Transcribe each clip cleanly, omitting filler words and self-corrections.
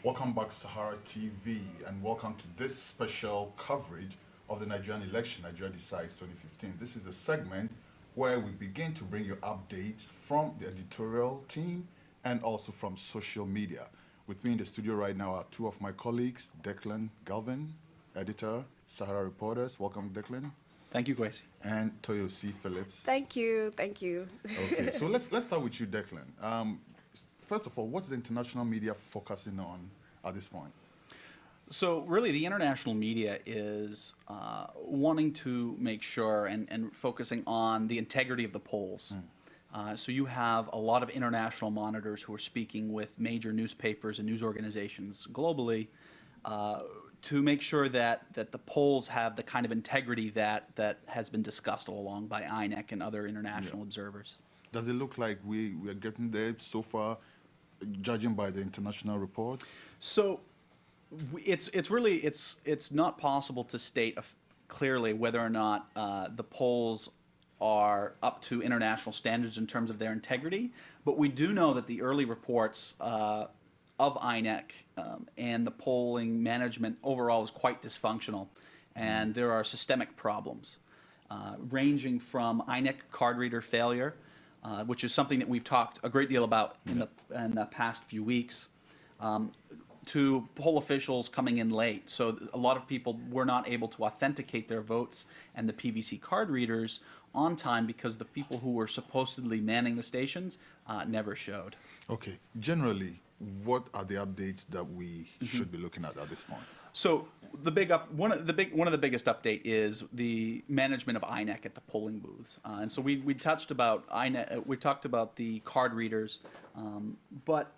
Welcome back, Sahara TV, and welcome to this special coverage of the Nigerian election, Nigeria Decides 2015. This is the segment where we begin to bring you updates from the editorial team and also from social media. With me in the studio right now are two of my colleagues, Declan Galvin, editor, Sahara Reporters. Welcome, Declan. Thank you, Gracie. And Toyo C. Phillips. Thank you, thank you. Okay, so let's start with you, Declan. First of all, what's the international media focusing on at this point? So really, the international media is wanting to make sure and focusing on the integrity of the polls. So you have a lot of international monitors who are speaking with major newspapers and news organizations globally to make sure that the polls have the kind of integrity that has been discussed all along by INEC and other international observers. Does it look like we are getting there so far, judging by the international reports? So it's really not possible to state clearly whether or not the polls are up to international standards in terms of their integrity, but we do know that the early reports of INEC and the polling management overall is quite dysfunctional, and there are systemic problems ranging from INEC card reader failure, which is something that we've talked a great deal about in the past few weeks, to poll officials coming in late. So a lot of people were not able to authenticate their votes and the PVC card readers on time because the people who were supposedly manning the stations never showed. Okay, generally, what are the updates that we should be looking at this point? So one of the biggest update is the management of INEC at the polling booths, and so we touched about INEC. We talked about the card readers, but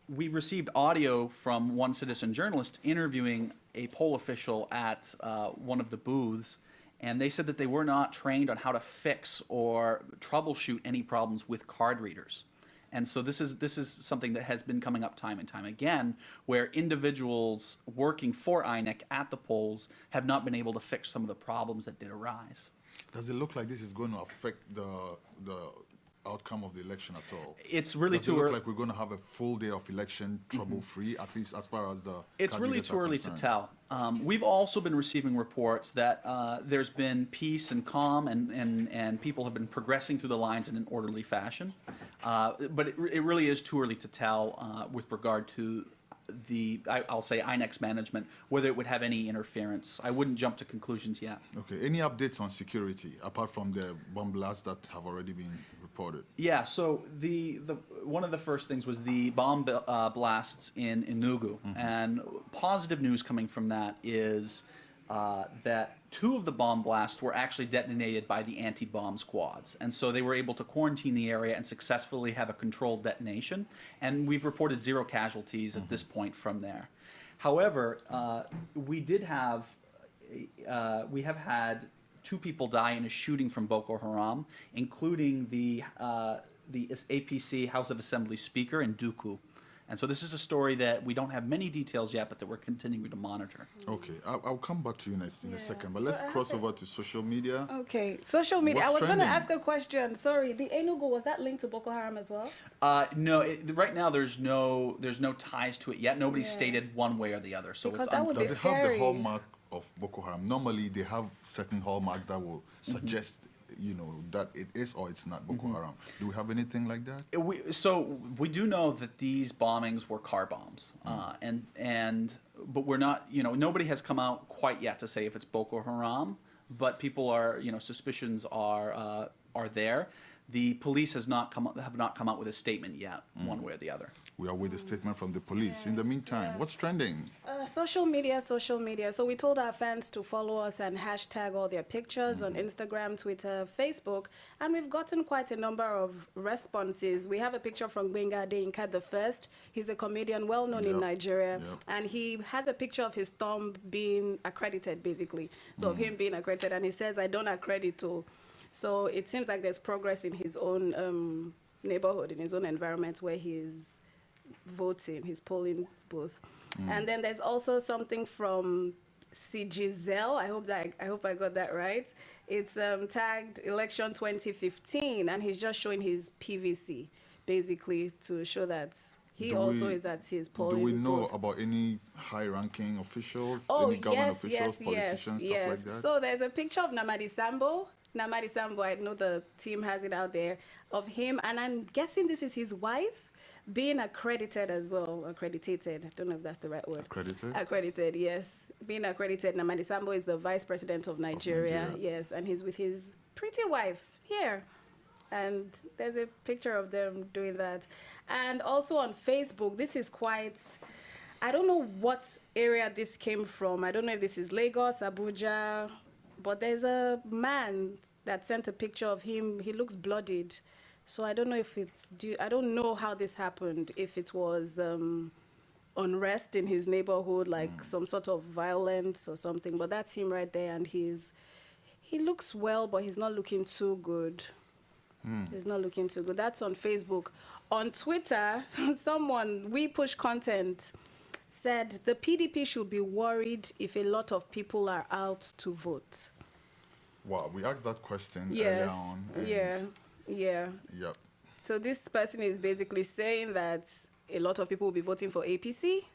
we received audio from one citizen journalist interviewing a poll official at one of the booths, and they said that they were not trained on how to fix or troubleshoot any problems with card readers. And so this is something that has been coming up time and time again, where individuals working for INEC at the polls have not been able to fix some of the problems that did arise. Does it look like this is going to affect the outcome of the election at all? It's really Does it look like we're going to have a full day of election trouble-free, at least as far as the It's really too early to tell. We've also been receiving reports that there's been peace and calm and people have been progressing through the lines in an orderly fashion. But it really is too early to tell with regard to I'll say INEC's management, whether it would have any interference. I wouldn't jump to conclusions yet. Okay. Any updates on security, apart from the bomb blasts that have already been reported? Yeah, so the one of the first things was the bomb blasts in Enugu. And positive news coming from that is that two of the bomb blasts were actually detonated by the anti-bomb squads. And so they were able to quarantine the area and successfully have a controlled detonation. And we've reported 0 casualties at this point from there. However, we have had 2 people die in a shooting from Boko Haram, including the APC House of Assembly Speaker in Duku. And so this is a story that we don't have many details yet, but that we're continuing to monitor. Okay, I'll come back to you next in a second, but let's cross over to social media. Okay, social media. What's I was going to trending? ask a question. Sorry, the Enugu, was that linked to Boko Haram as well? No, right now there's no ties to it yet. Nobody's stated one way or the other, so Because it's that would be Does it have the scary. hallmark of Boko Haram? Normally, they have certain hallmarks that will suggest, that it is or it's not Boko Haram. Do we have anything like that? We do know that these bombings were car bombs, but we're not. Nobody has come out quite yet to say if it's Boko Haram. But people are, suspicions are there. The police have not come out with a statement yet, one way or the other. We await a statement from the police. In the meantime, what's trending? Social media. So we told our fans to follow us and hashtag all their pictures on Instagram, Twitter, Facebook, and we've gotten quite a number of responses. We have a picture from Gbenga Adeyinka the First. He's a comedian well known in Nigeria, and he has a picture of his thumb being accredited, basically. So of him being accredited, and he says, "I don't accredit to." So it seems like there's progress in his own neighborhood, in his own environment where he's voting, his polling booth. And then there's also something from Giselle. I hope I got that right. It's tagged election 2015, and he's just showing his PVC basically to show that he also is at his polling Do we know booth. about any high-ranking officials, Oh, any government yes, officials, politicians, stuff like that? So there's a picture of Namadi Sambo. Namadi Sambo, I know the team has it out there, of him. And I'm guessing this is his wife being accredited as well. Accredited. I don't know if that's the right word. Accredited? Accredited, yes. Being accredited. Namadi Sambo is the vice president of Nigeria. Yes, and he's with his pretty wife here. And there's a picture of them doing that. And also on Facebook, this is quite, I don't know what area this came from. I don't know if this is Lagos, Abuja, but there's a man that sent a picture of him. He looks bloodied. So I don't know if I don't know how this happened, if it was unrest in his neighborhood, like some sort of violence or something. But that's him right there, and he looks well, but he's not looking too good. He's not looking too good. That's on Facebook. On Twitter, someone, We Push Content, said the PDP should be worried if a lot of people are out to vote. Wow, we asked that question Yes. earlier on. and- Yeah. Yep. So this person is basically saying that a lot of people will be voting for APC.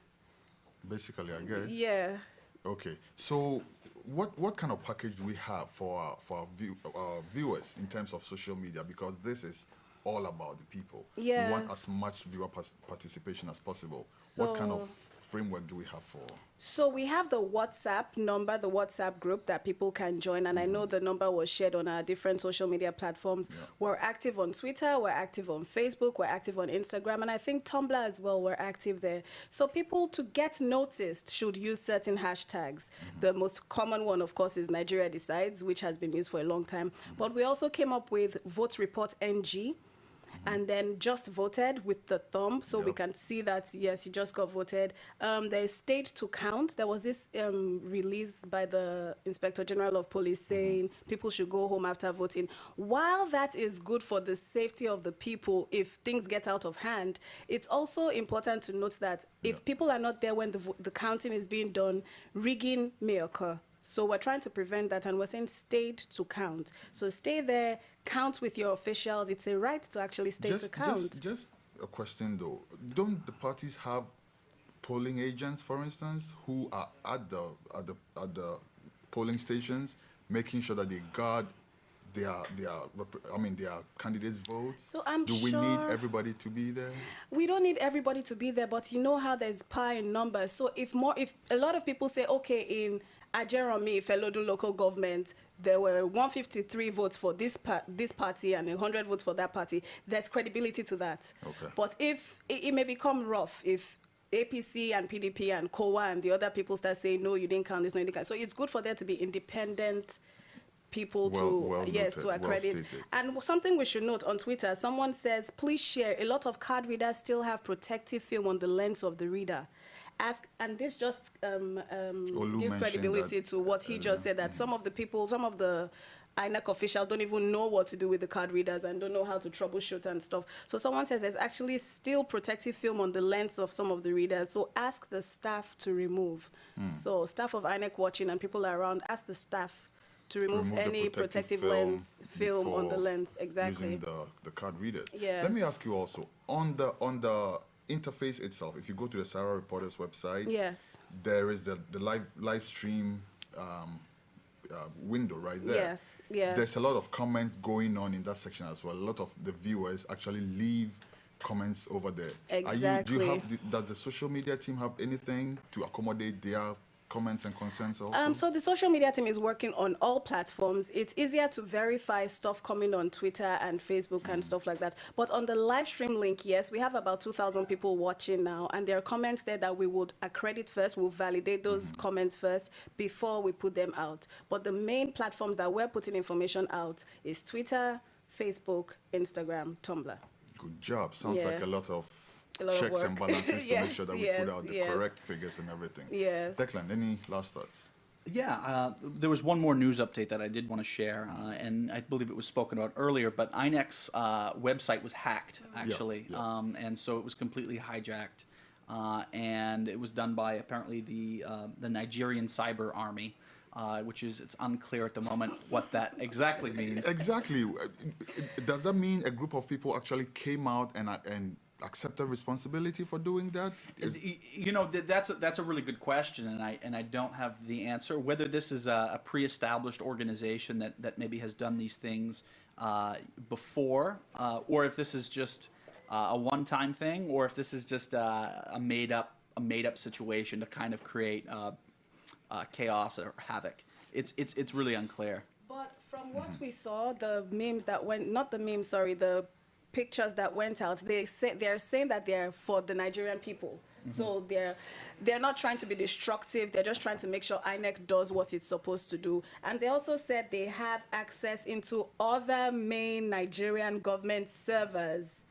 Basically, I guess. Yeah. Okay, so what kind of package do we have for our viewers in terms of social media? Because this is all about the people. We want Yes. as much viewer participation as possible. What kind of So- framework do we have for? So we have the WhatsApp number, the WhatsApp group that people can join, and I know the number was shared on our different social media platforms. Yeah. We're active on Twitter, we're active on Facebook, we're active on Instagram, and I think Tumblr as well, we're active there. So people, to get noticed, should use certain hashtags. The most common one, of course, is Nigeria Decides, which has been used for a long time. But we also came up with Vote Report NG, and then just voted with the thumb, so we Yep. can see that, yes, you just got voted. There's State to Count. There was this release by the Inspector General of Police saying people should go home after voting. While that is good for the safety of the people if things get out of hand, it's also important to note that if people are not there when the counting is being done, rigging may occur. So we're trying to prevent that, and we're saying stayed to count. So stay there, count with your officials. It's a right to actually stay to count. Just a question though. Don't the parties have polling agents, for instance, who are at the polling stations, making sure that they guard their candidates' votes? So I'm Do we need sure- everybody to be there? We don't need everybody to be there, but you know how there's power in numbers. So if a lot of people say, okay, in Ajeromi, Felodun local government, there were 153 votes for this party and 100 votes for that party, there's credibility to that. Okay. But if it may become rough if APC and PDP and COA and the other people start saying, no, you didn't count this, no, you didn't count. So it's good for there to be independent people Well to noted, well accredit. stated. And something we should note on Twitter, someone says, please share. A lot of card readers still have protective film on the lens of the reader. And this just gives mentioned credibility that, to what he just said, that some of the INEC officials don't even know what to do with the card readers and don't know how to troubleshoot and stuff. So someone says there's actually still protective film on the lens of some of the readers. So ask the staff to remove. So staff of INEC watching and people around, ask the staff to remove the any protective lens film on the before lens. Exactly. Using the card readers. Yes. Let me ask you also, on the interface itself, if you go to the Sarah Reporters website, Yes. there is the live stream window right there. Yes, yes. There's a lot of comment going on in that section as well. A lot of the viewers actually leave comments over there. Exactly. Does the social media team have anything to accommodate their comments and concerns also? So the social media team is working on all platforms. It's easier to verify stuff coming on Twitter and Facebook and stuff like that. But on the live stream link, yes, we have about 2,000 people watching now, and there are comments there that we would accredit first. We'll validate those comments first before we put them out. But the main platforms that we're putting information out is Twitter, Facebook, Instagram, Tumblr. Good job. Sounds Yeah. like a lot of lot of checks and work. balances to make Yes, sure that we yes, put out the yes. correct figures and everything. Yes. Declan, any last thoughts? Yeah, there was one more news update that I did want to share, and I believe it was spoken about earlier, but INEC's website was hacked, actually, yeah. and so it was completely hijacked, and it was done by apparently the Nigerian cyber army, which is, it's unclear at the moment what that exactly means. Exactly. Does that mean a group of people actually came out and accepted responsibility for doing that? You know, that's a really good question, and I don't have the answer. Whether this is a pre-established organization that maybe has done these things before, or if this is just a one-time thing, or if this is just a made up situation to kind of create chaos or havoc. It's really unclear. But from what we saw, the memes that went, not the memes, sorry, the pictures that went out, they're saying that they're for the Nigerian people. So they're not trying to be destructive. They're just trying to make sure INEC does what it's supposed to do. And they also said they have access into other main Nigerian government servers,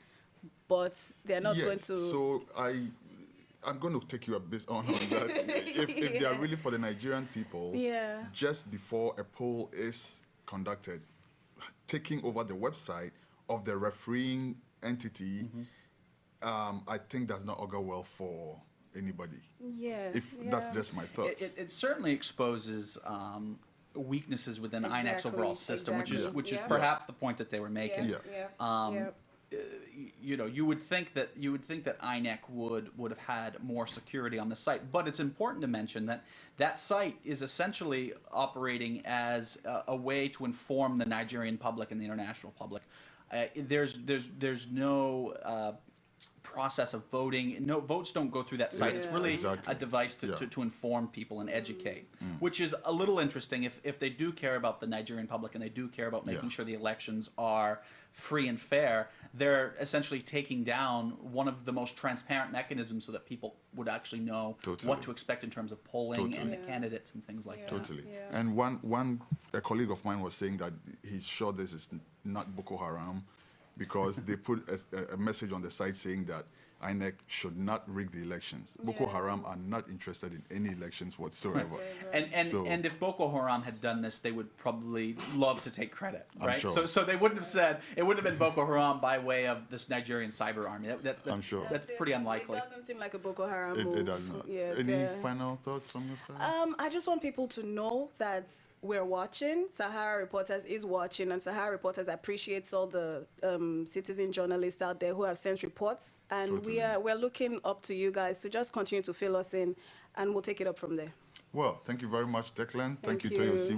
but they're not going to. So I'm going to take you a bit on that. If they are really for the Nigerian people, Yeah. just before a poll is conducted, taking over the website of the refereeing entity, I think does not augur well for anybody. Yeah. If that's just my thoughts. It certainly exposes weaknesses within INEC's Exactly, overall system, which is exactly. Yeah. perhaps the point that they were making. Yeah. You know, you would think that INEC would have had more security on the site, but it's important to mention that site is essentially operating as a way to inform the Nigerian public and the international public. There's no process of voting. No votes don't go through that site. It's Yeah. really Exactly. a device Yeah. to inform people and educate, which is a little interesting if they do care about the Nigerian public and they do care about making Yeah. sure the elections are free and fair. They're essentially taking down one of the most transparent mechanisms so that people would actually know Totally. what to expect in terms of polling and Totally. the candidates and things like that. Totally. Yeah. And a colleague of mine was saying that he's sure this is not Boko Haram because they put a message on the site saying that INEC should not rig the elections. Boko Yeah. Haram are not interested in any elections whatsoever. And So- and if Boko Haram had done this, they would probably love to take credit, I'm right? sure. So they wouldn't have said it wouldn't have been Boko Haram by way of this Nigerian cyber army. I'm sure. That's pretty unlikely. It doesn't seem like a Boko Haram It move. does not. Yeah, Any they're- final thoughts from your side? I just want people to know that we're watching. Sahara Reporters is watching, and Sahara Reporters appreciates all the citizen journalists out there who have sent reports. And Totally. we're looking up to you guys to just continue to fill us in, and we'll take it up from there. Well, thank you very much, Declan. Thank Thank you, you. Toyosi.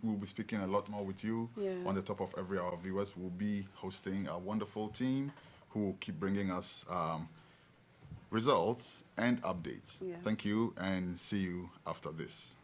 We'll be speaking a lot more with you Yeah. on the top of every hour. Viewers will be hosting a wonderful team who will keep bringing us results and updates. Yeah. Thank you, and see you after this.